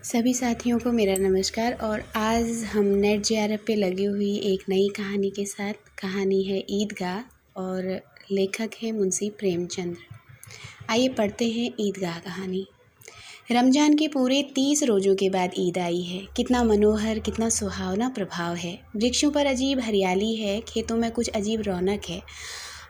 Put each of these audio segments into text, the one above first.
सभी साथियों को मेरा नमस्कार। और आज हम नेट जेआरएफ पे लगी हुई एक नई कहानी के साथ। कहानी है ईदगाह और लेखक है मुंशी प्रेमचंद। आइए पढ़ते हैं ईदगाह कहानी। रमज़ान के पूरे 30 रोज़ों के बाद ईद आई है। कितना मनोहर, कितना सुहावना प्रभाव है। वृक्षों पर अजीब हरियाली है, खेतों में कुछ अजीब रौनक है,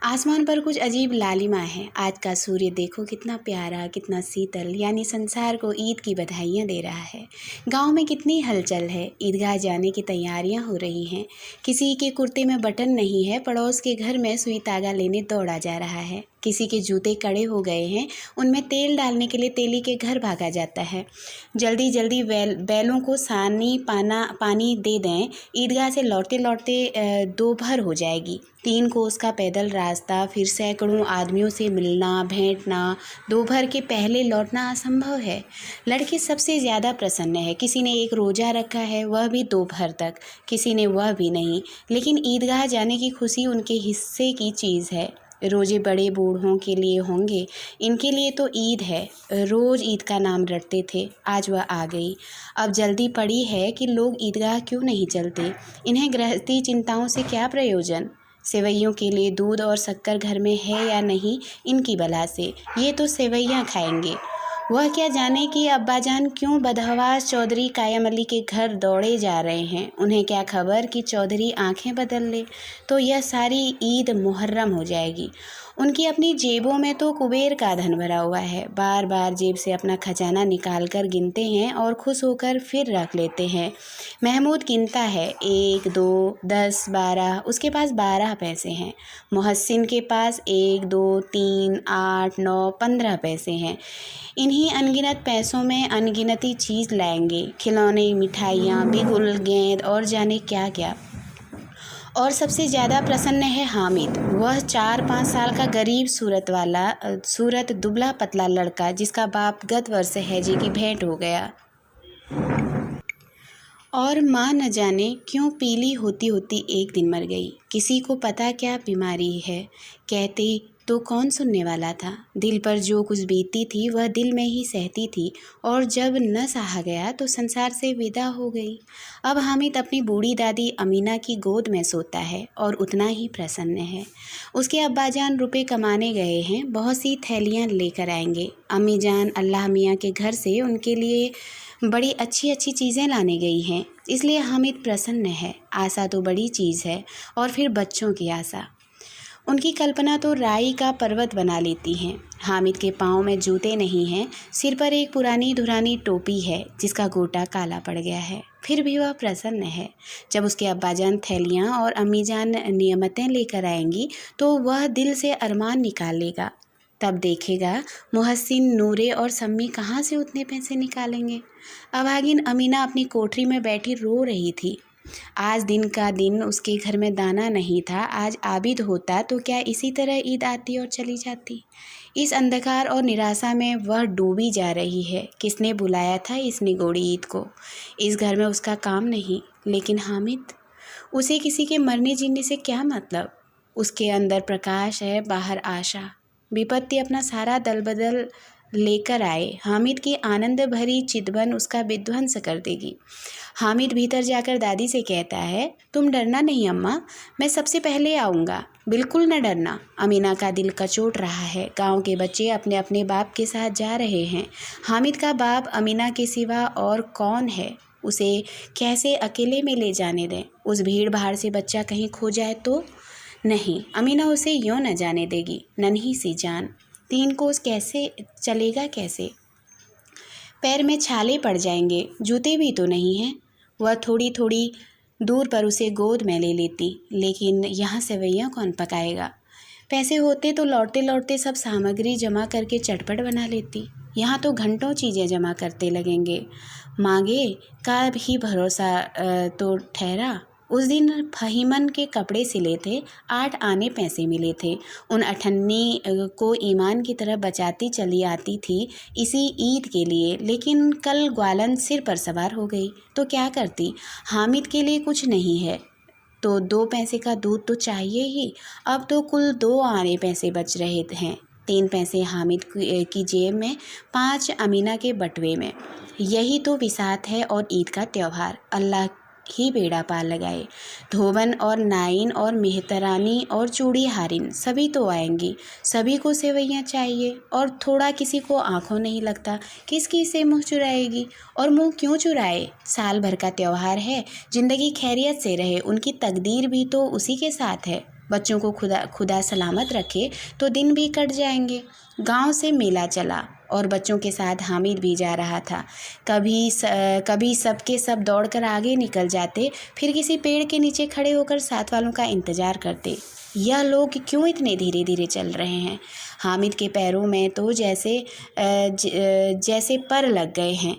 आसमान पर कुछ अजीब लालिमा है। आज का सूर्य देखो कितना प्यारा, कितना शीतल, यानी संसार को ईद की बधाइयाँ दे रहा है। गांव में कितनी हलचल है। ईदगाह जाने की तैयारियां हो रही हैं। किसी के कुर्ते में बटन नहीं है, पड़ोस के घर में सुई तागा लेने दौड़ा जा रहा है। किसी के जूते कड़े हो गए हैं, उनमें तेल डालने के लिए तेली के घर भागा जाता है। जल्दी जल्दी बैलों को पानी दे दें, ईदगाह से लौटते लौटते दोपहर हो जाएगी। 3 कोस का पैदल रास्ता, फिर सैकड़ों आदमियों से मिलना भेंटना, दोपहर के पहले लौटना असंभव है। लड़के सबसे ज़्यादा प्रसन्न है। किसी ने एक रोज़ा रखा है, वह भी दोपहर तक, किसी ने वह भी नहीं। लेकिन ईदगाह जाने की खुशी उनके हिस्से की चीज़ है। रोज़े बड़े बूढ़ों के लिए होंगे, इनके लिए तो ईद है। रोज़ ईद का नाम रटते थे, आज वह आ गई। अब जल्दी पड़ी है कि लोग ईदगाह क्यों नहीं चलते। इन्हें गृहस्थी चिंताओं से क्या प्रयोजन। सेवैयों के लिए दूध और शक्कर घर में है या नहीं, इनकी बला से। ये तो सेवैयाँ खाएंगे। वह क्या जाने कि अब्बाजान क्यों बदहवास चौधरी कायम अली के घर दौड़े जा रहे हैं। उन्हें क्या खबर कि चौधरी आंखें बदल ले तो यह सारी ईद मुहर्रम हो जाएगी। उनकी अपनी जेबों में तो कुबेर का धन भरा हुआ है। बार बार जेब से अपना खजाना निकाल कर गिनते हैं और खुश होकर फिर रख लेते हैं। महमूद गिनता है, 1 2 10 12, उसके पास 12 पैसे हैं। मोहसिन के पास 1 2 3 8 9 15 पैसे हैं। इन्हीं अनगिनत पैसों में अनगिनती चीज़ लाएंगे, खिलौने, मिठाइयाँ, बिगुल, गेंद और जाने क्या क्या। और सबसे ज़्यादा प्रसन्न है हामिद। वह 4-5 साल का गरीब सूरत दुबला पतला लड़का, जिसका बाप गत वर्ष हैजे की भेंट हो गया और माँ न जाने क्यों पीली होती होती एक दिन मर गई। किसी को पता क्या बीमारी है, कहते तो कौन सुनने वाला था। दिल पर जो कुछ बीतती थी वह दिल में ही सहती थी, और जब न सहा गया तो संसार से विदा हो गई। अब हामिद अपनी बूढ़ी दादी अमीना की गोद में सोता है और उतना ही प्रसन्न है। उसके अब्बाजान रुपए कमाने गए हैं, बहुत सी थैलियाँ लेकर आएंगे। अम्मी जान अल्लाह मियाँ के घर से उनके लिए बड़ी अच्छी अच्छी चीज़ें लाने गई हैं, इसलिए हामिद प्रसन्न है। आशा तो बड़ी चीज़ है, और फिर बच्चों की आशा। उनकी कल्पना तो राई का पर्वत बना लेती हैं। हामिद के पाँव में जूते नहीं हैं, सिर पर एक पुरानी धुरानी टोपी है जिसका गोटा काला पड़ गया है। फिर भी वह प्रसन्न है। जब उसके अब्बाजान थैलियाँ और अम्मीजान नियमतें लेकर आएंगी तो वह दिल से अरमान निकाल लेगा। तब देखेगा मोहसिन, नूरे और सम्मी कहाँ से उतने पैसे निकालेंगे। अभागिन अमीना अपनी कोठरी में बैठी रो रही थी। आज दिन का दिन उसके घर में दाना नहीं था। आज आबिद होता तो क्या इसी तरह ईद आती और चली जाती। इस अंधकार और निराशा में वह डूबी जा रही है। किसने बुलाया था इस निगोड़ी ईद को। इस घर में उसका काम नहीं, लेकिन हामिद, उसे किसी के मरने जीने से क्या मतलब। उसके अंदर प्रकाश है, बाहर आशा। विपत्ति अपना सारा दल बदल लेकर आए, हामिद की आनंद भरी चितवन उसका विध्वंस कर देगी। हामिद भीतर जाकर दादी से कहता है, तुम डरना नहीं अम्मा, मैं सबसे पहले आऊँगा, बिल्कुल न डरना। अमीना का दिल कचोट रहा है। गांव के बच्चे अपने अपने बाप के साथ जा रहे हैं। हामिद का बाप अमीना के सिवा और कौन है। उसे कैसे अकेले में ले जाने दें। उस भीड़ भाड़ से बच्चा कहीं खो जाए तो नहीं, अमीना उसे यूँ न जाने देगी। नन्ही सी जान, 3 कोस कैसे चलेगा, कैसे। पैर में छाले पड़ जाएंगे, जूते भी तो नहीं हैं। वह थोड़ी थोड़ी दूर पर उसे गोद में ले लेती, लेकिन यहाँ सेवैयाँ कौन पकाएगा। पैसे होते तो लौटते लौटते सब सामग्री जमा करके चटपट बना लेती। यहाँ तो घंटों चीज़ें जमा करते लगेंगे। मांगे का भी भरोसा तो ठहरा। उस दिन फहीमन के कपड़े सिले थे, 8 आने पैसे मिले थे। उन अठन्नी को ईमान की तरह बचाती चली आती थी इसी ईद के लिए, लेकिन कल ग्वालन सिर पर सवार हो गई तो क्या करती। हामिद के लिए कुछ नहीं है तो 2 पैसे का दूध तो चाहिए ही। अब तो कुल 2 आने पैसे बच रहे हैं। 3 पैसे हामिद की जेब में, 5 अमीना के बटुए में। यही तो विसात है और ईद का त्यौहार। अल्लाह ही बेड़ा पार लगाए। धोबन और नाइन और मेहतरानी और चूड़ी हारिन सभी तो आएंगी। सभी को सेवैयाँ चाहिए और थोड़ा किसी को आँखों नहीं लगता। किसकी से मुँह चुराएगी? और मुँह क्यों चुराए? साल भर का त्यौहार है, ज़िंदगी खैरियत से रहे, उनकी तकदीर भी तो उसी के साथ है। बच्चों को खुदा सलामत रखे तो दिन भी कट जाएंगे। गांव से मेला चला और बच्चों के साथ हामिद भी जा रहा था। कभी सब के सब दौड़कर आगे निकल जाते, फिर किसी पेड़ के नीचे खड़े होकर साथ वालों का इंतज़ार करते। यह लोग क्यों इतने धीरे धीरे चल रहे हैं? हामिद के पैरों में तो जैसे पर लग गए हैं।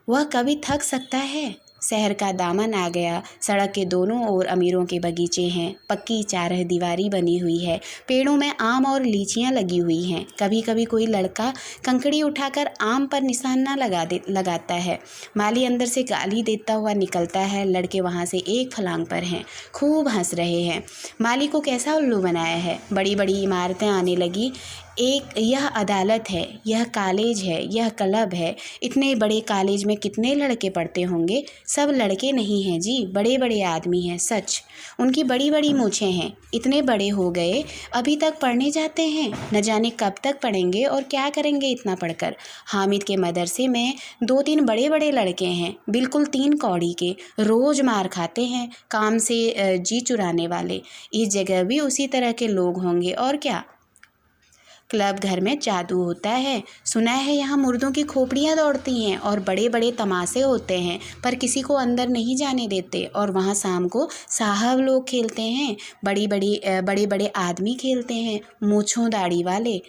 वह कभी थक सकता है? शहर का दामन आ गया। सड़क के दोनों ओर अमीरों के बगीचे हैं। पक्की चारह दीवारी बनी हुई है। पेड़ों में आम और लीचियां लगी हुई हैं। कभी कभी कोई लड़का कंकड़ी उठाकर आम पर निशाना लगाता है। माली अंदर से गाली देता हुआ निकलता है। लड़के वहाँ से एक फलांग पर हैं, खूब हंस रहे हैं। माली को कैसा उल्लू बनाया है? बड़ी बड़ी इमारतें आने लगी। यह अदालत है, यह कॉलेज है, यह क्लब है। इतने बड़े कॉलेज में कितने लड़के पढ़ते होंगे? सब लड़के नहीं हैं जी, बड़े बड़े आदमी हैं। सच, उनकी बड़ी बड़ी मूछें हैं। इतने बड़े हो गए, अभी तक पढ़ने जाते हैं। न जाने कब तक पढ़ेंगे और क्या करेंगे इतना पढ़कर। हामिद के मदरसे में 2-3 बड़े बड़े लड़के हैं, बिल्कुल 3 कौड़ी के। रोज़ मार खाते हैं, काम से जी चुराने वाले। इस जगह भी उसी तरह के लोग होंगे और क्या। क्लब घर में जादू होता है। सुना है यहाँ मुर्दों की खोपड़ियाँ दौड़ती हैं और बड़े बड़े तमाशे होते हैं, पर किसी को अंदर नहीं जाने देते। और वहाँ शाम को साहब लोग खेलते हैं, बड़े बड़े आदमी खेलते हैं, मूँछों दाढ़ी वाले।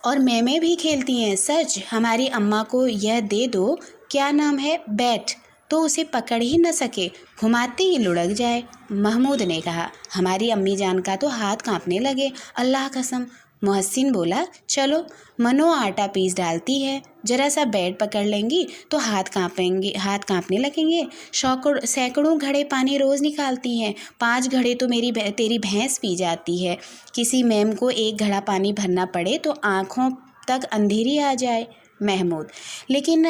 और मैमें भी खेलती हैं। सच, हमारी अम्मा को यह दे दो, क्या नाम है, बैट, तो उसे पकड़ ही न सके, घुमाते ही लुढ़क जाए। महमूद ने कहा। हमारी अम्मी जान का तो हाथ कांपने लगे। अल्लाह कसम। मोहसिन बोला, चलो, मनो आटा पीस डालती है, जरा सा बैट पकड़ लेंगी तो हाथ कांपने लगेंगे। सैकड़ों घड़े पानी रोज़ निकालती हैं। 5 घड़े तो तेरी भैंस पी जाती है। किसी मैम को 1 घड़ा पानी भरना पड़े तो आँखों तक अंधेरी आ जाए। महमूद, लेकिन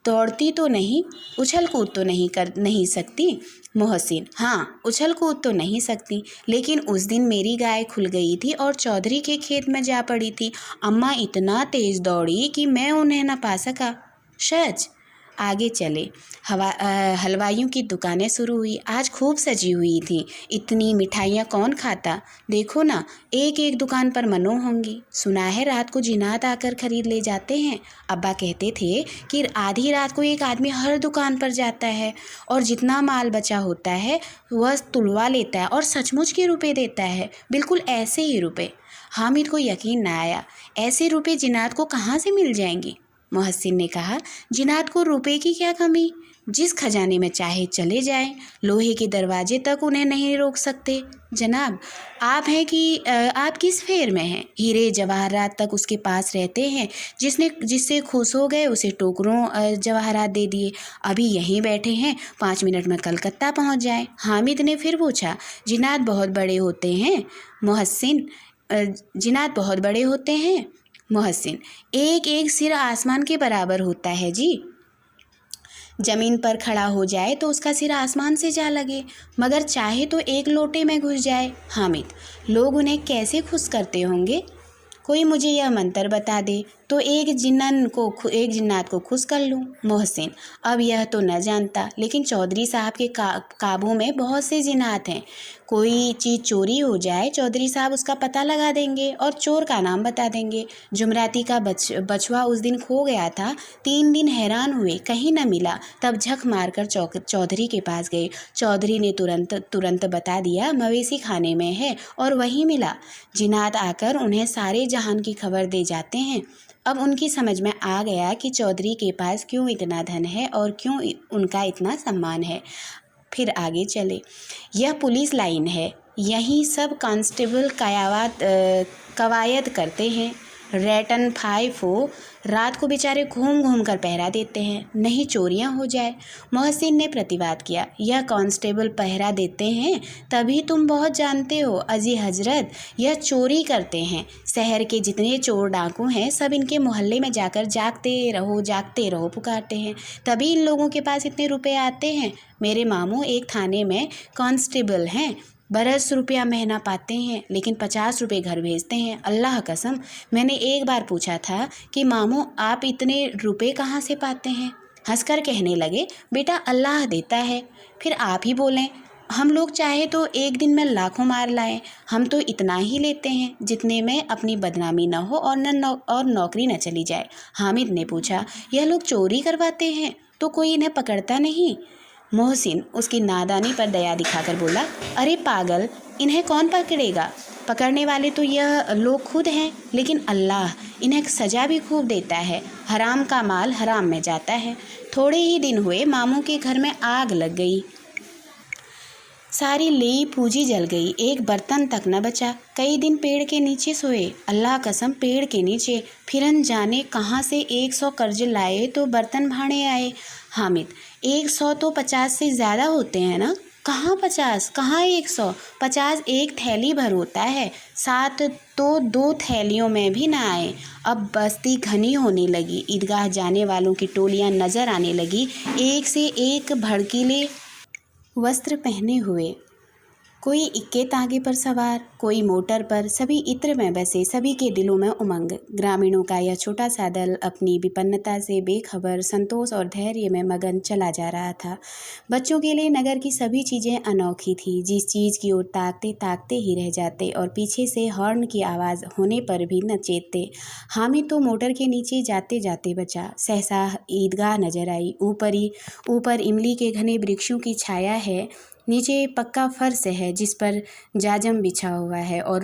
दौड़ती तो नहीं, उछल कूद तो नहीं सकती। मोहसिन, हाँ, उछल कूद तो नहीं सकती, लेकिन उस दिन मेरी गाय खुल गई थी और चौधरी के खेत में जा पड़ी थी। अम्मा इतना तेज़ दौड़ी कि मैं उन्हें न पा सका। सच। आगे चले। हलवाइयों की दुकानें शुरू हुई। आज खूब सजी हुई थी। इतनी मिठाइयाँ कौन खाता? देखो ना, एक एक दुकान पर मनो होंगी। सुना है रात को जिन्नात आकर खरीद ले जाते हैं। अब्बा कहते थे कि आधी रात को एक आदमी हर दुकान पर जाता है और जितना माल बचा होता है वह तुलवा लेता है और सचमुच के रुपए देता है, बिल्कुल ऐसे ही रुपए। हामिद को यकीन न आया। ऐसे रुपए जिन्नात को कहाँ से मिल जाएंगी? मोहसिन ने कहा, जिन्नात को रुपए की क्या कमी? जिस खजाने में चाहे चले जाएं, लोहे के दरवाजे तक उन्हें नहीं रोक सकते। जनाब, आप हैं कि आप किस फेर में हैं? हीरे जवाहरात तक उसके पास रहते हैं। जिससे खुश हो गए उसे टोकरों जवाहरात दे दिए। अभी यहीं बैठे हैं, 5 मिनट में कलकत्ता पहुंच जाए। हामिद ने फिर पूछा, जिन्नात बहुत बड़े होते हैं? जिन्नात बहुत बड़े होते हैं। मोहसिन, एक एक सिर आसमान के बराबर होता है जी। जमीन पर खड़ा हो जाए तो उसका सिर आसमान से जा लगे, मगर चाहे तो एक लोटे में घुस जाए। हामिद, लोग उन्हें कैसे खुश करते होंगे? कोई मुझे यह मंत्र बता दे तो एक जिन्नात को खुश कर लूँ। मोहसिन, अब यह तो न जानता, लेकिन चौधरी साहब के काबू में बहुत से जिन्नात हैं। कोई चीज़ चोरी हो जाए, चौधरी साहब उसका पता लगा देंगे और चोर का नाम बता देंगे। जुमराती का बछवा उस दिन खो गया था। 3 दिन हैरान हुए, कहीं न मिला। तब झक मारकर चौधरी के पास गए। चौधरी ने तुरंत बता दिया, मवेशी खाने में है, और वहीं मिला। जिन्नात आकर उन्हें सारे जहान की खबर दे जाते हैं। अब उनकी समझ में आ गया कि चौधरी के पास क्यों इतना धन है और क्यों उनका इतना सम्मान है। फिर आगे चले। यह पुलिस लाइन है, यहीं सब कांस्टेबल कवायद करते हैं। रैटन 5 हो, रात को बेचारे घूम घूम कर पहरा देते हैं, नहीं चोरियां हो जाए। मोहसिन ने प्रतिवाद किया, यह कांस्टेबल पहरा देते हैं तभी तुम बहुत जानते हो अजी हजरत, यह चोरी करते हैं। शहर के जितने चोर डाकू हैं सब इनके मोहल्ले में जाकर जागते रहो पुकारते हैं, तभी इन लोगों के पास इतने रुपए आते हैं। मेरे मामू एक थाने में कांस्टेबल हैं, बरस रुपया महीना पाते हैं, लेकिन 50 रुपये घर भेजते हैं। अल्लाह कसम, मैंने एक बार पूछा था कि मामू आप इतने रुपए कहाँ से पाते हैं? हंसकर कहने लगे, बेटा अल्लाह देता है। फिर आप ही बोलें, हम लोग चाहे तो एक दिन में लाखों मार लाएं, हम तो इतना ही लेते हैं जितने में अपनी बदनामी न हो और नौकरी न चली जाए। हामिद ने पूछा, यह लोग चोरी करवाते हैं तो कोई इन्हें पकड़ता नहीं? मोहसिन उसकी नादानी पर दया दिखाकर बोला, अरे पागल, इन्हें कौन पकड़ेगा? पकड़ने वाले तो यह लोग खुद हैं, लेकिन अल्लाह इन्हें सज़ा भी खूब देता है। हराम का माल हराम में जाता है। थोड़े ही दिन हुए मामू के घर में आग लग गई, सारी लेई पूंजी जल गई, एक बर्तन तक न बचा। कई दिन पेड़ के नीचे सोए, अल्लाह कसम पेड़ के नीचे। फिर जाने कहाँ से 100 कर्ज लाए तो बर्तन भाड़े आए। हामिद, 100 तो 50 से ज़्यादा होते हैं ना? कहाँ 50, कहाँ 100? 50 एक थैली भर होता है, 7 तो 2 थैलियों में भी ना आए। अब बस्ती घनी होने लगी, ईदगाह जाने वालों की टोलियाँ नज़र आने लगी, एक से एक भड़कीले वस्त्र पहने हुए, कोई इक्के तागे पर सवार, कोई मोटर पर, सभी इत्र में बसे, सभी के दिलों में उमंग। ग्रामीणों का यह छोटा सा दल अपनी विपन्नता से बेखबर संतोष और धैर्य में मगन चला जा रहा था। बच्चों के लिए नगर की सभी चीज़ें अनोखी थी, जिस चीज़ की ओर ताकते ताकते ही रह जाते और पीछे से हॉर्न की आवाज़ होने पर भी न चेतते। हामिद तो मोटर के नीचे जाते जाते बचा। सहसा ईदगाह नजर आई। ऊपर इमली के घने वृक्षों की छाया है, नीचे पक्का फर्श है जिस पर जाजम बिछा हुआ है और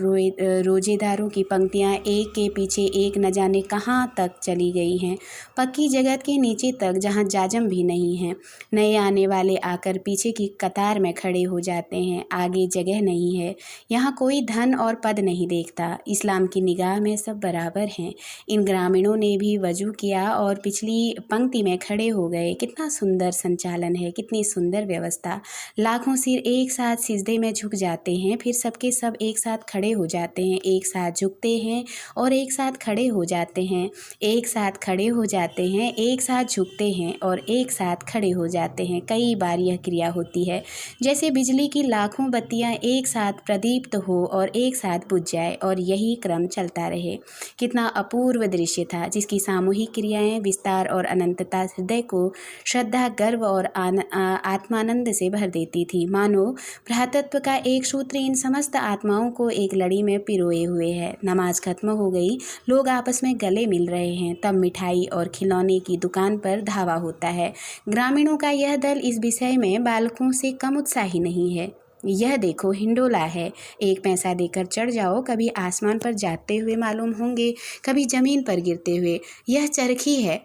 रोजेदारों की पंक्तियां एक के पीछे एक न जाने कहाँ तक चली गई हैं, पक्की जगत के नीचे तक जहाँ जाजम भी नहीं है। नए आने वाले आकर पीछे की कतार में खड़े हो जाते हैं, आगे जगह नहीं है। यहाँ कोई धन और पद नहीं देखता, इस्लाम की निगाह में सब बराबर हैं। इन ग्रामीणों ने भी वजू किया और पिछली पंक्ति में खड़े हो गए। कितना सुंदर संचालन है, कितनी सुंदर व्यवस्था। लाखों सिर एक साथ सिजदे में झुक जाते हैं, फिर सबके सब एक साथ खड़े हो जाते हैं, एक साथ झुकते हैं और एक साथ खड़े हो जाते हैं, एक साथ खड़े हो जाते हैं, एक साथ झुकते हैं और एक साथ खड़े हो जाते हैं। कई बार यह क्रिया होती है जैसे बिजली की लाखों बत्तियां एक साथ प्रदीप्त हो और एक साथ बुझ जाए और यही क्रम चलता रहे। कितना अपूर्व दृश्य था, जिसकी सामूहिक क्रियाएं, विस्तार और अनंतता हृदय को श्रद्धा, गर्व और आत्मानंद से भर देती थी। मानो भ्रातृत्व का एक सूत्र इन समस्त आत्माओं को एक लड़ी में पिरोए हुए है। नमाज खत्म हो गई, लोग आपस में गले मिल रहे हैं, तब मिठाई और खिलौने की दुकान पर धावा होता है। ग्रामीणों का यह दल इस विषय में बालकों से कम उत्साही नहीं है। यह देखो हिंडोला है, 1 पैसा देकर चढ़ जाओ, कभी आसमान पर जाते हुए मालूम होंगे, कभी जमीन पर गिरते हुए। यह चरखी है,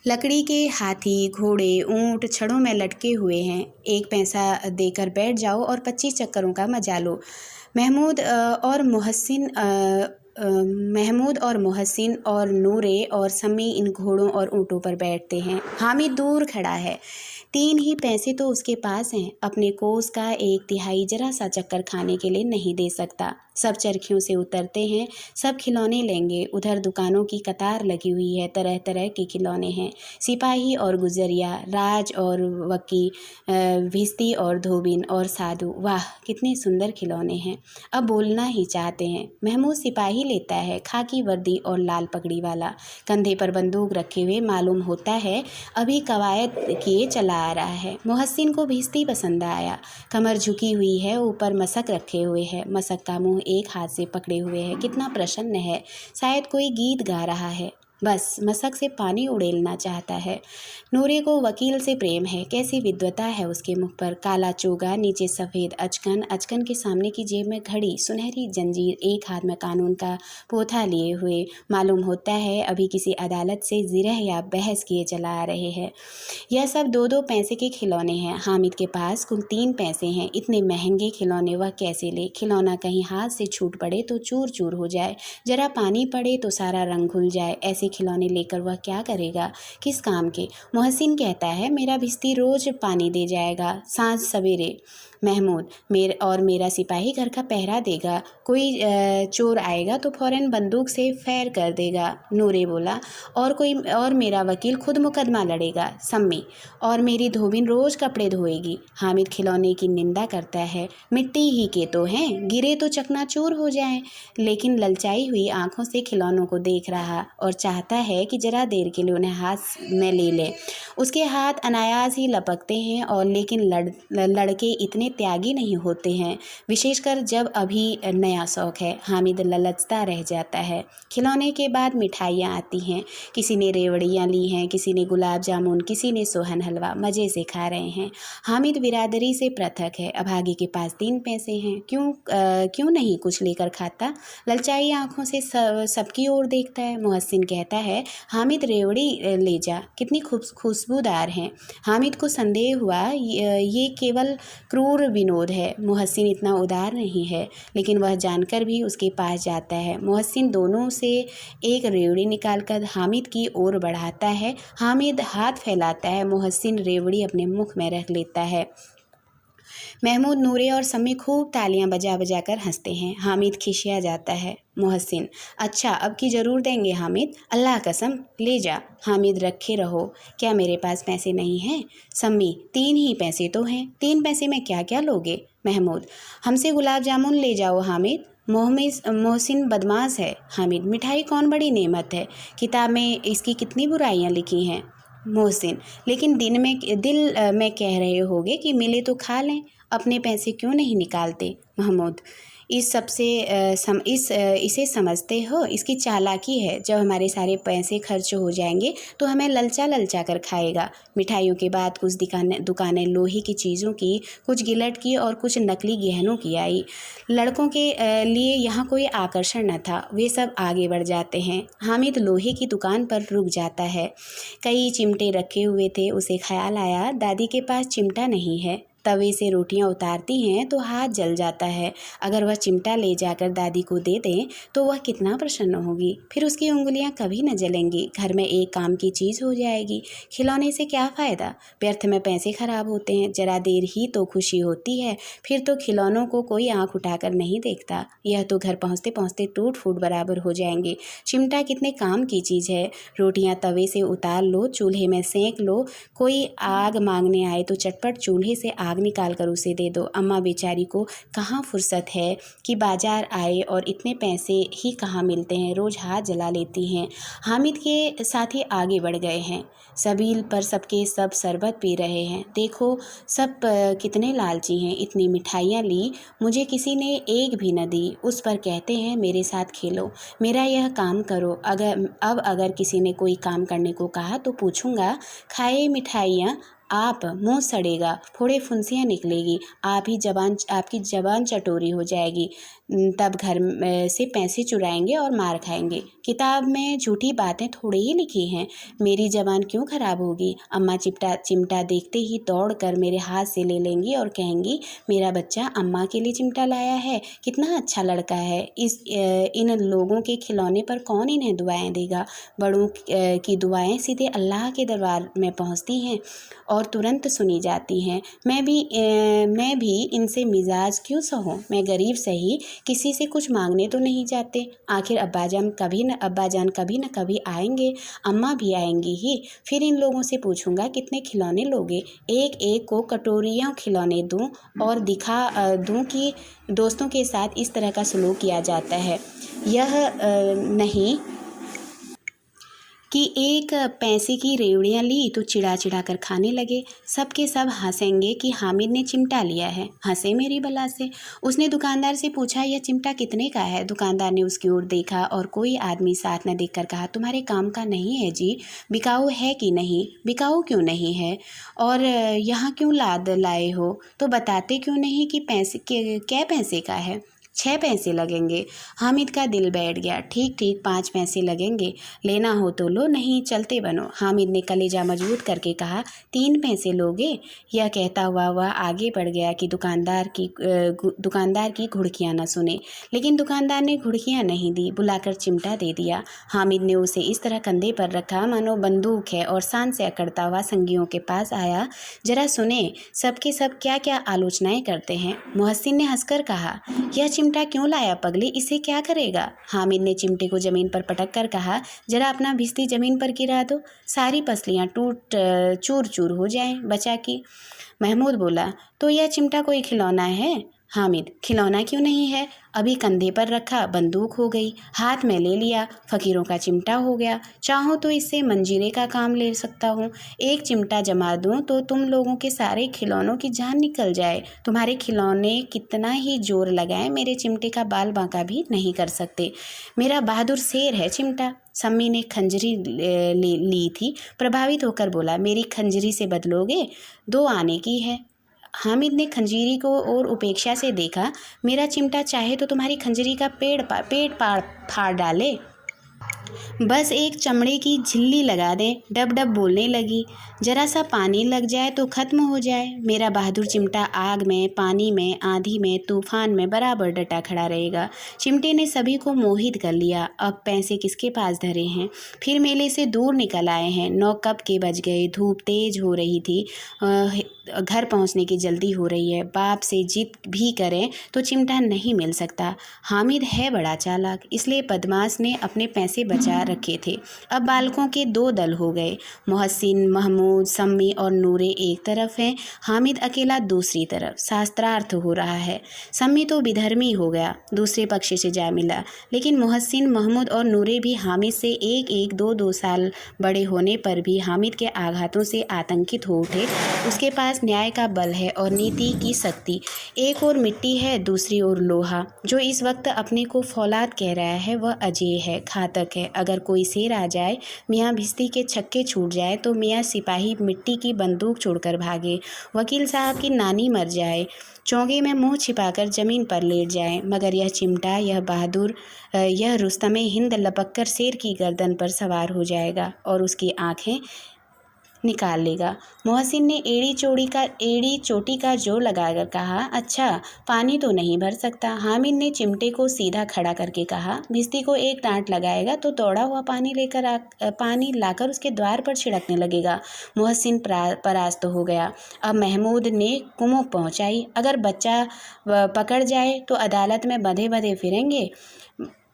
लकड़ी के हाथी, घोड़े, ऊंट छड़ों में लटके हुए हैं। 1 पैसा देकर बैठ जाओ और 25 चक्करों का मजा लो। महमूद और मोहसिन और नूरे और सम्मी इन घोड़ों और ऊँटों पर बैठते हैं। हामिद दूर खड़ा है, 3 ही पैसे तो उसके पास हैं, अपने कोस का 1/3 जरा सा चक्कर खाने के लिए नहीं दे सकता। सब चरखियों से उतरते हैं, सब खिलौने लेंगे। उधर दुकानों की कतार लगी हुई है, तरह तरह के खिलौने हैं, सिपाही और गुजरिया, राज और वकी, भिस्ती और धोबिन और साधु। वाह कितने सुंदर खिलौने हैं, अब बोलना ही चाहते हैं। महमूद सिपाही लेता है, खाकी वर्दी और लाल पगड़ी वाला, कंधे पर बंदूक रखे हुए, मालूम होता है अभी कवायद किए चला आ रहा है। मोहसिन को भिस्ती पसंद आया, कमर झुकी हुई है, ऊपर मसक रखे हुए है, मसक का मुंह एक हाथ से पकड़े हुए है, कितना प्रसन्न है, शायद कोई गीत गा रहा है, बस मसक से पानी उड़ेलना चाहता है। नूरे को वकील से प्रेम है, कैसी विद्वता है उसके मुख पर, काला चोगा, नीचे सफ़ेद अचकन के सामने की जेब में घड़ी, सुनहरी जंजीर, एक हाथ में कानून का पोथा लिए हुए, मालूम होता है अभी किसी अदालत से जिरह या बहस किए चला आ रहे हैं। यह सब 2-2 पैसे के खिलौने हैं। हामिद के पास कुल 3 पैसे हैं, इतने महंगे खिलौने वह कैसे ले? खिलौना कहीं हाथ से छूट पड़े तो चूर चूर हो जाए, जरा पानी पड़े तो सारा रंग घुल जाए, ऐसे खिलौने लेकर वह क्या करेगा, किस काम के? मोहसिन कहता है मेरा भिश्ती रोज़ पानी दे जाएगा सांझ सवेरे। महमूद मेरा सिपाही घर का पहरा देगा। कोई चोर आएगा तो फ़ौरन बंदूक से फैर कर देगा। नूरे बोला। और मेरा वकील खुद मुकदमा लड़ेगा। सम्मी। और मेरी धोबिन रोज़ कपड़े धोएगी। हामिद खिलौने की निंदा करता है। मिट्टी ही के तो हैं, गिरे तो चकनाचूर हो जाएं। लेकिन ललचाई हुई आंखों से खिलौनों को देख रहा और चाहता है कि जरा देर के लिए उन्हें हाथ में ले ले। उसके हाथ अनायास ही लपकते हैं और लेकिन लड़के इतने त्यागी नहीं होते हैं, विशेषकर जब अभी नया शौक है। हामिद ललचता रह जाता है। खिलौने के बाद मिठाइयाँ आती हैं। किसी ने रेवड़ियाँ ली हैं, किसी ने गुलाब जामुन, किसी ने सोहन हलवा। मज़े से खा रहे हैं। हामिद बिरादरी से पृथक है। अभागे के पास 3 पैसे हैं, क्यों नहीं कुछ लेकर खाता? ललचाई आंखों से सबकी ओर देखता है। मोहसिन कहता है हामिद रेवड़ी ले जा, कितनी खुशबूदार हैं। हामिद को संदेह हुआ ये केवल क्रूर विनोद है। मोहसिन इतना उदार नहीं है, लेकिन वह जानकर भी उसके पास जाता है। मोहसिन दोनों से एक रेवड़ी निकालकर हामिद की ओर बढ़ाता है। हामिद हाथ फैलाता है। मोहसिन रेवड़ी अपने मुख में रख लेता है। महमूद, नूरे और सम्मी खूब तालियां बजा बजा कर हंसते हैं। हामिद खिसिया जाता है। मोहसिन, अच्छा अब की ज़रूर देंगे हामिद, अल्लाह कसम ले जा। हामिद, रखे रहो, क्या मेरे पास पैसे नहीं हैं? सम्मी, 3 ही पैसे तो हैं, 3 पैसे में क्या क्या लोगे? महमूद, हमसे गुलाब जामुन ले जाओ हामिद। मोहसिन बदमाश है। हामिद, मिठाई कौन बड़ी नेमत है, किताब में इसकी कितनी बुराइयां लिखी हैं। मोहसिन, लेकिन दिल में कह रहे होगे कि मिले तो खा लें, अपने पैसे क्यों नहीं निकालते? महमूद, इसे समझते हो, इसकी चालाकी है। जब हमारे सारे पैसे खर्च हो जाएंगे तो हमें ललचा कर खाएगा। मिठाइयों के बाद कुछ दुकानें लोहे की चीज़ों की, कुछ गिलट की और कुछ नकली गहनों की आई। लड़कों के लिए यहाँ कोई आकर्षण न था। वे सब आगे बढ़ जाते हैं। हामिद लोहे की दुकान पर रुक जाता है। कई चिमटे रखे हुए थे। उसे ख्याल आया दादी के पास चिमटा नहीं है। तवे से रोटियां उतारती हैं तो हाथ जल जाता है। अगर वह चिमटा ले जाकर दादी को दे दें तो वह कितना प्रसन्न होगी। फिर उसकी उंगलियां कभी न जलेंगी। घर में एक काम की चीज़ हो जाएगी। खिलौने से क्या फ़ायदा, व्यर्थ में पैसे खराब होते हैं। जरा देर ही तो खुशी होती है, फिर तो खिलौनों को कोई आँख उठाकर नहीं देखता। यह तो घर पहुँचते पहुँचते टूट फूट बराबर हो जाएंगे। चिमटा कितने काम की चीज़ है। रोटियाँ तवे से उतार लो, चूल्हे में सेंक लो। कोई आग मांगने आए तो चटपट चूल्हे से आग निकाल कर उसे दे दो। अम्मा बेचारी को कहाँ फुर्सत है कि बाजार आए और इतने पैसे ही कहाँ मिलते हैं, रोज़ हाथ जला लेती हैं। हामिद के साथी आगे बढ़ गए हैं। सबील पर सबके सब शरबत पी रहे हैं। देखो सब कितने लालची हैं। इतनी मिठाइयाँ ली, मुझे किसी ने एक भी न दी। उस पर कहते हैं मेरे साथ खेलो, मेरा यह काम करो। अगर किसी ने कोई काम करने को कहा तो पूछूंगा, खाए मिठाइयाँ आप, मुंह सड़ेगा, फोड़े फुंसियाँ निकलेगी, आपकी जबान चटोरी हो जाएगी। तब घर से पैसे चुराएंगे और मार खाएंगे। किताब में झूठी बातें थोड़ी ही लिखी हैं। मेरी जबान क्यों खराब होगी? अम्मा चिमटा देखते ही दौड़ कर मेरे हाथ से ले लेंगी और कहेंगी मेरा बच्चा अम्मा के लिए चिमटा लाया है, कितना अच्छा लड़का है। इन लोगों के खिलौने पर कौन इन्हें दुआएं देगा? बड़ों की दुआएं सीधे अल्लाह के दरबार में पहुंचती हैं और तुरंत सुनी जाती हैं। मैं भी इनसे मिजाज क्यों सहूं? मैं गरीब सही, किसी से कुछ मांगने तो नहीं जाते। आखिर अब्बाजान कभी न कभी आएंगे, अम्मा भी आएंगी ही। फिर इन लोगों से पूछूंगा कितने खिलौने लोगे। एक एक को कटोरियाँ खिलौने दूं और दिखा दूं कि दोस्तों के साथ इस तरह का सलूक किया जाता है। यह नहीं कि एक पैसे की रेवड़ियाँ ली तो चिढ़ा कर खाने लगे। सबके सब हंसेंगे कि हामिद ने चिमटा लिया है। हंसे मेरी बला से। उसने दुकानदार से पूछा यह चिमटा कितने का है? दुकानदार ने उसकी ओर देखा और कोई आदमी साथ न देखकर कहा तुम्हारे काम का नहीं है जी, बिकाऊ है कि नहीं? बिकाऊ क्यों नहीं है? और यहाँ क्यों लाद लाए हो? तो बताते क्यों नहीं कि क्या पैसे का है? 6 पैसे लगेंगे। हामिद का दिल बैठ गया। ठीक ठीक 5 पैसे लगेंगे, लेना हो तो लो, नहीं चलते बनो। हामिद ने कलेजा मजबूत करके कहा, 3 पैसे लोगे? यह कहता हुआ वह आगे बढ़ गया कि दुकानदार की घुड़कियाँ न सुने, लेकिन दुकानदार ने घुड़कियाँ नहीं दी, बुलाकर चिमटा दे दिया। हामिद ने उसे इस तरह कंधे पर रखा मानो बंदूक है और शान से अकड़ता हुआ संगियों के पास आया। जरा सुने, सबके सब क्या क्या आलोचनाएं करते हैं। मोहसिन ने हंसकर कहा, यह चिमटा क्यों लाया पगली, इसे क्या करेगा? हामिद ने चिमटे को जमीन पर पटक कर कहा, जरा अपना भिश्ती जमीन पर गिरा दो, सारी पसलियाँ टूट चूर चूर हो जाएं बचा की। महमूद बोला, तो यह चिमटा कोई खिलौना है? हामिद, खिलौना क्यों नहीं है, अभी कंधे पर रखा बंदूक हो गई, हाथ में ले लिया फकीरों का चिमटा हो गया। चाहूँ तो इससे मंजीरे का काम ले सकता हूँ। एक चिमटा जमा दूँ तो तुम लोगों के सारे खिलौनों की जान निकल जाए। तुम्हारे खिलौने कितना ही जोर लगाएं, मेरे चिमटे का बाल बांका भी नहीं कर सकते। मेरा बहादुर शेर है चिमटा। सम्मी ने खंजरी ली थी, प्रभावित होकर बोला, मेरी खंजरी से बदलोगे? 2 आने की है। हामिद ने खंजीरी को और उपेक्षा से देखा, मेरा चिमटा चाहे तो तुम्हारी खंजरी का पेट फाड़ डाले, बस एक चमड़े की झिल्ली लगा दे। डब डब बोलने लगी, जरा सा पानी लग जाए तो खत्म हो जाए। मेरा बहादुर चिमटा आग में, पानी में, आंधी में, तूफान में बराबर डटा खड़ा रहेगा। चिमटे ने सभी को मोहित कर लिया। अब पैसे किसके पास धरे हैं? फिर मेले से दूर निकल आए हैं। 9 कब के बज गए, धूप तेज हो रही थी, घर पहुंचने की जल्दी हो रही है। बाप से जिद भी करें तो चिमटा नहीं मिल सकता। हामिद है बड़ा चालाक, इसलिए बदमाश ने अपने पैसे बचा रखे थे। अब बालकों के 2 दल हो गए, मोहसिन, महमूद, सम्मी और नूरे एक तरफ हैं, हामिद अकेला दूसरी तरफ। शास्त्रार्थ हो रहा है। सम्मी तो विधर्मी हो गया, दूसरे पक्ष से जा मिला, लेकिन मोहसिन, महमूद और नूरे भी हामिद से एक 2 साल बड़े होने पर भी हामिद के आघातों से आतंकित हो उठे। उसके पास न्याय का बल है और नीति की शक्ति। एक ओर मिट्टी है, दूसरी ओर लोहा। जो इस वक्त अपने को फौलाद कह रहा है वह अजेय है, घातक है। अगर कोई शेर आ जाए, मियाँ भिश्ती के छक्के छूट जाए तो मियाँ सिपाही मिट्टी की बंदूक छोड़कर भागे, वकील साहब की नानी मर जाए, चोंगे में मुंह छिपाकर जमीन पर लेट जाए, मगर यह चिमटा, यह बहादुर, यह रुस्तमे हिंद लपक कर शेर की गर्दन पर सवार हो जाएगा और उसकी आंखें निकाल लेगा। मोहसिन ने एड़ी चोटी का जोर लगाकर कहा, अच्छा पानी तो नहीं भर सकता। हामिद ने चिमटे को सीधा खड़ा करके कहा, भिश्ती को एक डांट लगाएगा तो दौड़ा हुआ पानी लाकर उसके द्वार पर छिड़कने लगेगा। मोहसिन परास्त हो गया। अब महमूद ने कुमुक पहुंचाई, अगर बच्चा पकड़ जाए तो अदालत में बंधे बंधे फिरेंगे,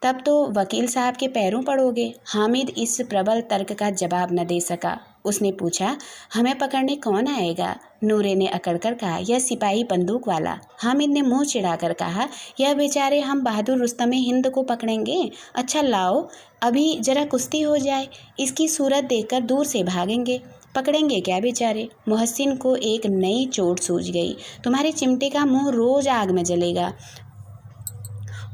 तब तो वकील साहब के पैरों पड़ोगे। हामिद इस प्रबल तर्क का जवाब न दे सका। उसने पूछा, हमें पकड़ने कौन आएगा? नूरे ने अकड़कर कहा, यह सिपाही बंदूक वाला। हामिद ने मुंह चिढ़ाकर कहा, यह बेचारे हम बहादुर रुस्तमे हिंद को पकड़ेंगे? अच्छा लाओ, अभी जरा कुश्ती हो जाए, इसकी सूरत देखकर दूर से भागेंगे। पकड़ेंगे क्या बेचारे? मोहसिन को एक नई चोट सूझ गई। तुम्हारे चिमटे का मुंह रोज आग में जलेगा।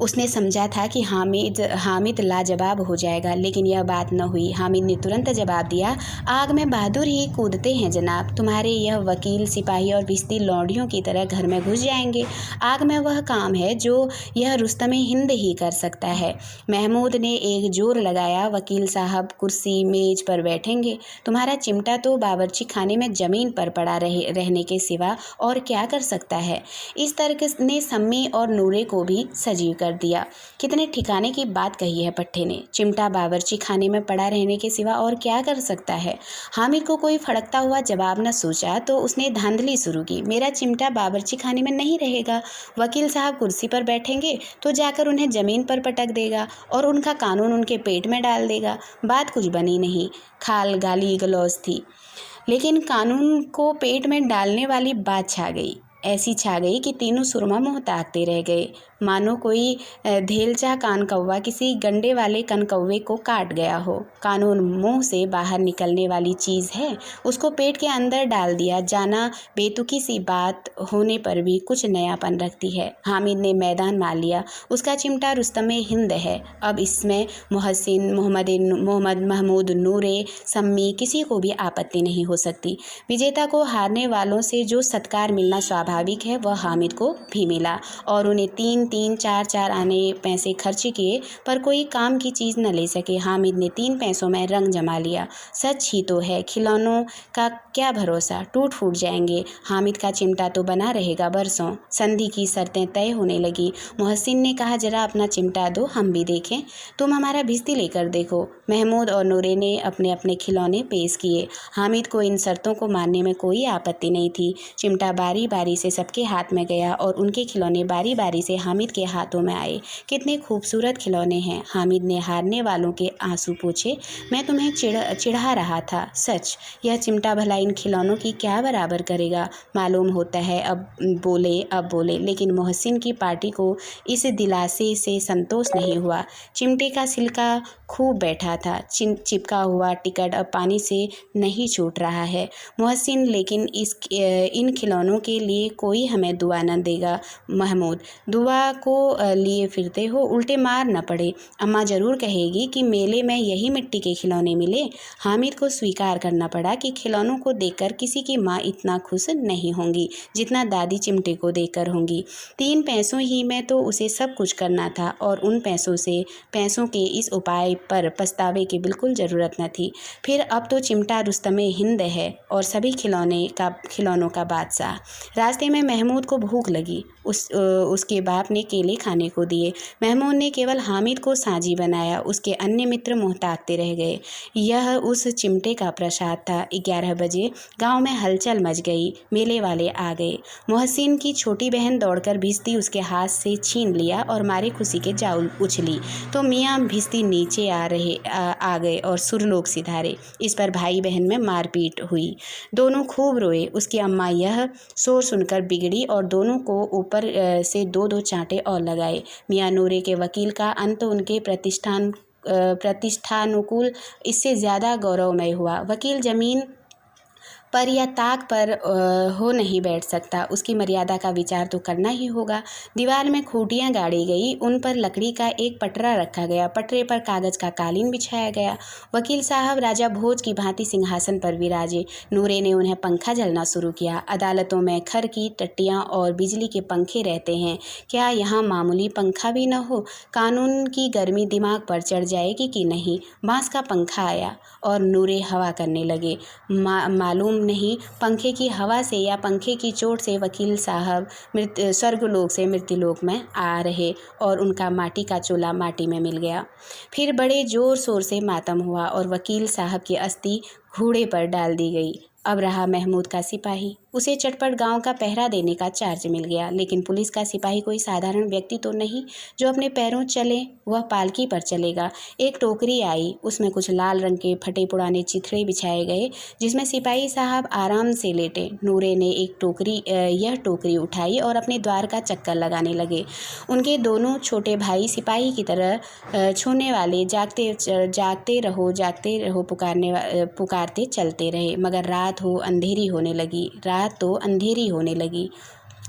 उसने समझा था कि हामिद लाजवाब हो जाएगा, लेकिन यह बात न हुई। हामिद ने तुरंत जवाब दिया, आग में बहादुर ही कूदते हैं जनाब। तुम्हारे यह वकील, सिपाही और भिश्ती लौंडियों की तरह घर में घुस जाएंगे। आग में वह काम है जो यह रुस्तमे हिंद ही कर सकता है। महमूद ने एक जोर लगाया, वकील साहब कुर्सी मेज पर बैठेंगे। तुम्हारा चिमटा तो बावर्ची खाने में जमीन पर पड़ा रहने के सिवा और क्या कर सकता है? इस तर्क ने सम्मी और नूरे को भी सजीव कर दिया। कितने ठिकाने की बात कही है पट्टे ने। चिमटा बावर्ची खाने में पड़ा रहने के सिवा और क्या कर सकता है? हामिद को कोई फड़कता हुआ जवाब न सूझा तो उसने धांधली शुरू की, मेरा चिमटा बावर्ची खाने में नहीं रहेगा। वकील साहब कुर्सी पर बैठेंगे तो जाकर उन्हें जमीन पर पटक देगा और उनका कानून उनके पेट में डाल देगा। बात कुछ बनी नहीं, खाल गाली गलौज थी, लेकिन कानून को पेट में डालने वाली बात छा गई। ऐसी छा गई कि तीनों सुरमा मुँह ताकते रह गए, मानो कोई धेलचा कानकौवा किसी गंडे वाले कनकौवे को काट गया हो। कानून मुंह से बाहर निकलने वाली चीज़ है, उसको पेट के अंदर डाल दिया जाना बेतुकी सी बात होने पर भी कुछ नयापन रखती है। हामिद ने मैदान मान लिया, उसका चिमटा रुस्तमे हिंद है। अब इसमें मोहसिन, मोहम्मद, महमूद, नूरे, सम्मी किसी को भी आपत्ति नहीं हो सकती। विजेता को हारने वालों से जो सत्कार मिलना स्वाभाविक स्वाभाविक है वह हामिद को भी मिला और उन्हें 3-3, 4-4 आने पैसे खर्च किए पर कोई काम की चीज़ न ले सके। हामिद ने 3 पैसों में रंग जमा लिया। सच ही तो है, खिलौनों का क्या भरोसा, टूट फूट जाएंगे। हामिद का चिमटा तो बना रहेगा बरसों। संधि की शर्तें तय होने लगी। मोहसिन ने कहा, जरा अपना चिमटा दो, हम भी देखें। तुम हमारा भिश्ती लेकर देखो। महमूद और नूरे ने अपने अपने खिलौने पेश किए। हामिद को इन शर्तों को मानने में कोई आपत्ति नहीं थी। चिमटा बारी बारी से सबके हाथ में गया और उनके खिलौने बारी बारी से हामिद के हाथों में आए। कितने खूबसूरत खिलौने हैं। हामिद ने हारने वालों के आंसू पोंछे। मैं तुम्हें चिढ़ा रहा था, सच। यह चिमटा भला इन खिलौनों की क्या बराबर करेगा। मालूम होता है अब बोले, लेकिन मोहसिन की पार्टी को इस दिलासे से संतोष नहीं हुआ। चिमटे का सिलका खूब बैठा था। चिपका हुआ टिकट अब पानी से नहीं छूट रहा है। मोहसिन, लेकिन इन खिलौनों के लिए कोई हमें दुआ न देगा। महमूद, दुआ को लिए फिरते हो, उल्टे मार न पड़े। अम्मा ज़रूर कहेगी कि मेले में यही मिट्टी के खिलौने मिले। हामिद को स्वीकार करना पड़ा कि खिलौनों को देखकर किसी की माँ इतना खुश नहीं होंगी जितना दादी चिमटे को देखकर होंगी। 3 पैसों ही में तो उसे सब कुछ करना था और उन पैसों के इस उपाय पर पछतावे की बिल्कुल ज़रूरत न थी। फिर अब तो चिमटा रुस्तमे हिंद है और सभी खिलौनों का बादशाह। रास्ते में महमूद को भूख लगी। उसके बाप ने केले खाने को दिए। महमूद ने केवल हामिद को साझी बनाया। उसके अन्य मित्र मुँह ताकते रह गए। यह उस चिमटे का प्रसाद था। 11 बजे गांव में हलचल मच गई। मेले वाले आ गए। मोहसिन की छोटी बहन दौड़कर भिश्ती उसके हाथ से छीन लिया और मारे खुशी के जा उछली तो मियाँ भिश्ती नीचे आ गए और सुरलोक सिधारे। इस पर भाई बहन में मारपीट हुई। दोनों खूब रोए। उसकी अम्मा यह शोर सुनकर बिगड़ी और दोनों को ऊपर से 2-2 चांटे और लगाए। मियाँ नूरे के वकील का अंत उनके प्रतिष्ठानुकूल इससे ज़्यादा गौरवमय हुआ। वकील जमीन पर या ताक पर हो नहीं बैठ सकता। उसकी मर्यादा का विचार तो करना ही होगा। दीवार में खूंटियाँ गाड़ी गई। उन पर लकड़ी का एक पटरा रखा गया। पटरे पर कागज़ का कालीन बिछाया गया। वकील साहब राजा भोज की भांति सिंहासन पर विराजे। नूरे ने उन्हें पंखा झलना शुरू किया। अदालतों में खर की टट्टियाँ और बिजली के पंखे रहते हैं, क्या यहाँ मामूली पंखा भी न हो? कानून की गर्मी दिमाग पर चढ़ जाएगी कि नहीं। बांस का पंखा आया और नूरे हवा करने लगे। मालूम नहीं पंखे की हवा से या पंखे की चोट से वकील साहब स्वर्गलोक से मृत्युलोक में आ रहे और उनका माटी का चोला माटी में मिल गया। फिर बड़े जोर शोर से मातम हुआ और वकील साहब की अस्थि घोड़े पर डाल दी गई। अब रहा महमूद का सिपाही। उसे चटपट गांव का पहरा देने का चार्ज मिल गया। लेकिन पुलिस का सिपाही कोई साधारण व्यक्ति तो नहीं जो अपने पैरों चले। वह पालकी पर चलेगा। एक टोकरी आई। उसमें कुछ लाल रंग के फटे पुराने चिथड़े बिछाए गए जिसमें सिपाही साहब आराम से लेटे। नूरे ने यह टोकरी उठाई और अपने द्वार का चक्कर लगाने लगे। उनके दोनों छोटे भाई सिपाही की तरह छूने वाले जागते रहो पुकारते चलते रहे। मगर रात तो अंधेरी होने लगी।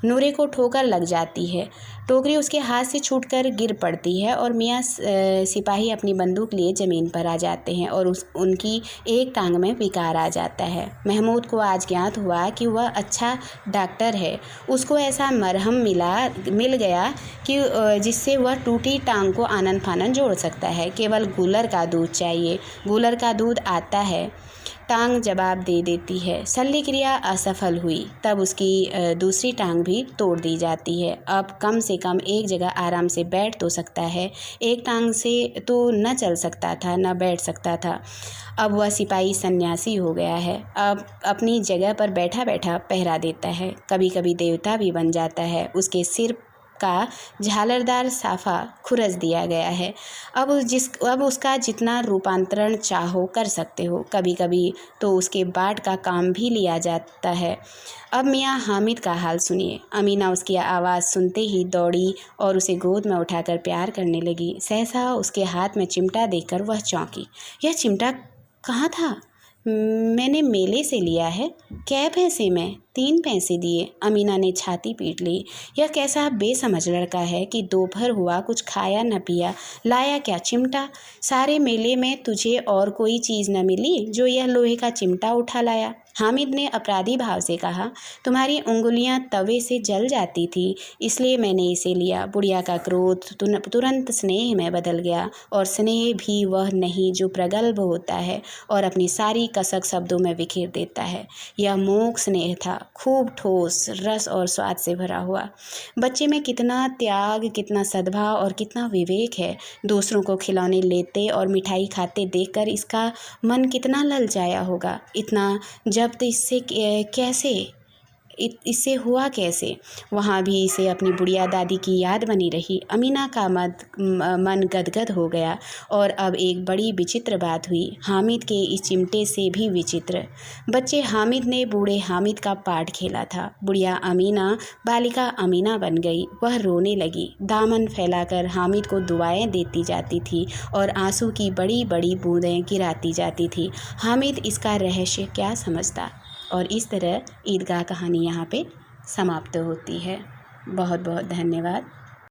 नूरे को ठोकर लग जाती है। टोकरी उसके हाथ से छूटकर गिर पड़ती है और मियाँ सिपाही अपनी बंदूक लिए ज़मीन पर आ जाते हैं और उनकी एक टांग में विकार आ जाता है। महमूद को आज ज्ञात हुआ कि वह अच्छा डॉक्टर है। उसको ऐसा मरहम मिल गया कि जिससे वह टूटी टांग को आनन फानन जोड़ सकता है। केवल गूलर का दूध चाहिए। गूलर का दूध आता है, टांग जवाब दे देती है। शल्य क्रिया असफल हुई तब उसकी दूसरी टांग भी तोड़ दी जाती है। अब कम से कम एक जगह आराम से बैठ तो सकता है। एक टांग से तो न चल सकता था न बैठ सकता था। अब वह सिपाही सन्यासी हो गया है। अब अपनी जगह पर बैठा बैठा पहरा देता है। कभी कभी देवता भी बन जाता है। उसके सिर का झालरदार साफा खुरच दिया गया है। अब उसका जितना रूपांतरण चाहो कर सकते हो। कभी कभी तो उसके बाट का काम भी लिया जाता है। अब मियाँ हामिद का हाल सुनिए। अमीना उसकी आवाज़ सुनते ही दौड़ी और उसे गोद में उठाकर प्यार करने लगी। सहसा उसके हाथ में चिमटा देखकर वह चौंकी। यह चिमटा कहाँ था? मैंने मेले से लिया है। कै पैसे में? 3 पैसे दिए। अमीना ने छाती पीट ली। यह कैसा बेसमझ लड़का है कि दोपहर हुआ, कुछ खाया न पिया, लाया क्या चिमटा। सारे मेले में तुझे और कोई चीज़ न मिली जो यह लोहे का चिमटा उठा लाया। हामिद ने अपराधी भाव से कहा, तुम्हारी उंगलियां तवे से जल जाती थी, इसलिए मैंने इसे लिया। बुढ़िया का क्रोध तुरंत स्नेह में बदल गया, और स्नेह भी वह नहीं जो प्रगल्भ होता है और अपनी सारी कसक शब्दों में बिखेर देता है। यह मूक स्नेह था, खूब ठोस, रस और स्वाद से भरा हुआ। बच्चे में कितना त्याग, कितना सद्भाव और कितना विवेक है। दूसरों को खिलौने लेते और मिठाई खाते देखकर इसका मन कितना ललचाया होगा। इतना जब्त इससे कैसे, इससे हुआ कैसे। वहाँ भी इसे अपनी बुढ़िया दादी की याद बनी रही। अमीना का मन गदगद हो गया। और अब एक बड़ी विचित्र बात हुई, हामिद के इस चिमटे से भी विचित्र। बच्चे हामिद ने बूढ़े हामिद का पार्ट खेला था। बुढ़िया अमीना बालिका अमीना बन गई। वह रोने लगी, दामन फैलाकर हामिद को दुआएं देती जाती थी और आंसू की बड़ी बड़ी बूंदें गिराती जाती थी। हामिद इसका रहस्य क्या समझता। और इस तरह ईदगाह कहानी यहाँ पे समाप्त होती है। बहुत बहुत धन्यवाद।